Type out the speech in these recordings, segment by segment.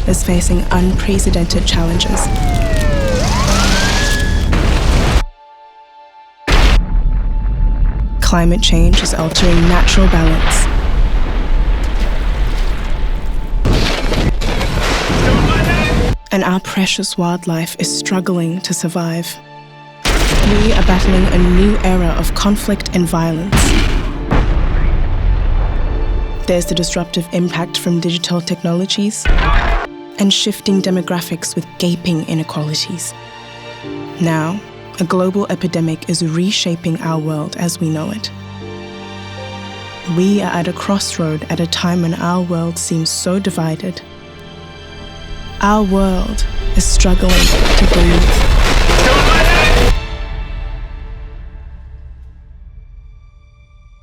is facing unprecedented challenges. Climate change is altering natural balance. And our precious wildlife is struggling to survive. We are battling a new era of conflict and violence. There's the disruptive impact from digital technologies and shifting demographics with gaping inequalities. Now, a global epidemic is reshaping our world as we know it. We are at a crossroad at a time when our world seems so divided. Our world is struggling to breathe.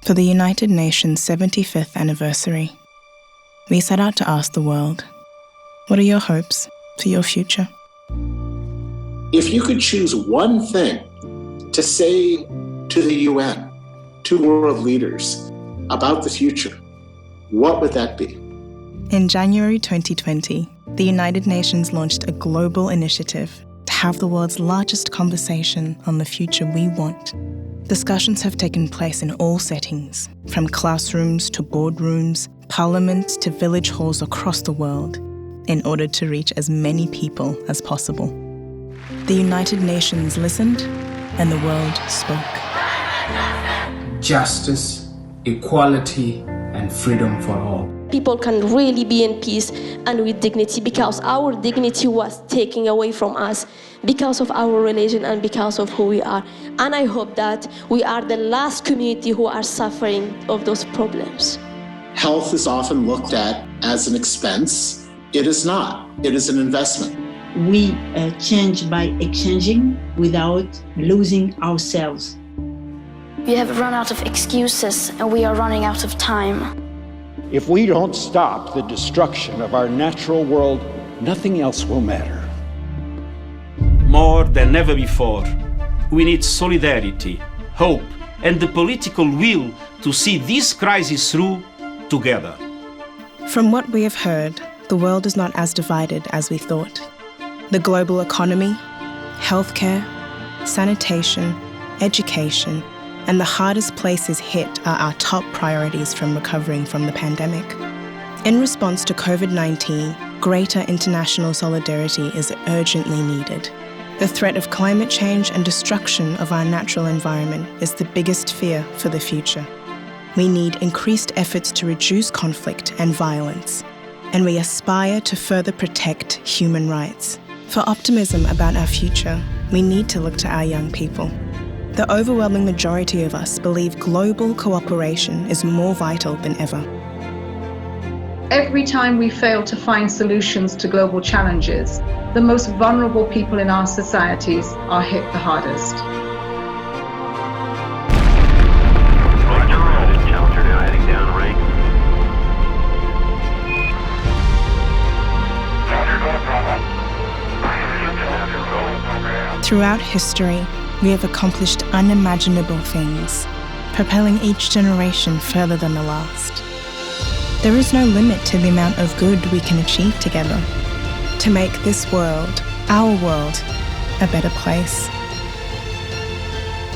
For the United Nations 75th anniversary, we set out to ask the world, what are your hopes for your future? If you could choose one thing to say to the UN, to world leaders about the future, what would that be? In January 2020, the United Nations launched a global initiative to have the world's largest conversation on the future we want. Discussions have taken place in all settings, from classrooms to boardrooms, parliaments to village halls across the world, in order to reach as many people as possible. The United Nations listened, and the world spoke. Justice, equality, and freedom for all. People can really be in peace and with dignity because our dignity was taken away from us because of our religion and because of who we are. And I hope that we are the last community who are suffering of those problems. Health is often looked at as an expense. It is not. It is an investment. We change by exchanging without losing ourselves. We have run out of excuses and we are running out of time. If we don't stop the destruction of our natural world, nothing else will matter. More than ever before, we need solidarity, hope, and the political will to see this crisis through together. From what we have heard, the world is not as divided as we thought. The global economy, healthcare, sanitation, education, and the hardest places hit are our top priorities from recovering from the pandemic. In response to COVID-19, greater international solidarity is urgently needed. The threat of climate change and destruction of our natural environment is the biggest fear for the future. We need increased efforts to reduce conflict and violence, and we aspire to further protect human rights. For optimism about our future, we need to look to our young people. The overwhelming majority of us believe global cooperation is more vital than ever. Every time we fail to find solutions to global challenges, the most vulnerable people in our societies are hit the hardest. Throughout history, we have accomplished unimaginable things, propelling each generation further than the last. There is no limit to the amount of good we can achieve together to make this world, our world, a better place.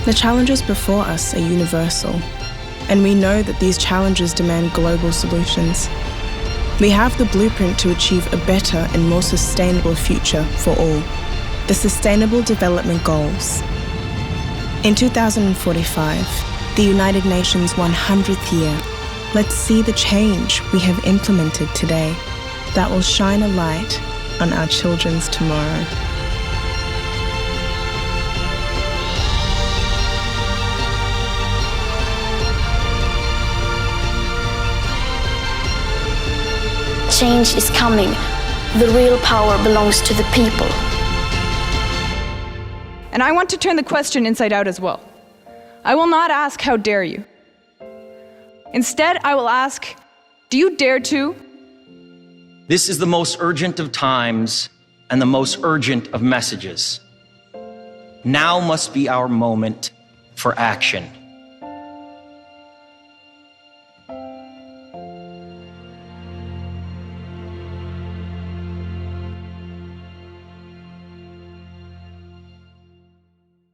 The challenges before us are universal, and we know that these challenges demand global solutions. We have the blueprint to achieve a better and more sustainable future for all. The Sustainable Development Goals. In 2045, the United Nations 100th year, let's see the change we have implemented today that will shine a light on our children's tomorrow. Change is coming. The real power belongs to the people. And I want to turn the question inside out as well. I will not ask, how dare you? Instead, I will ask, do you dare to? This is the most urgent of times and the most urgent of messages. Now must be our moment for action.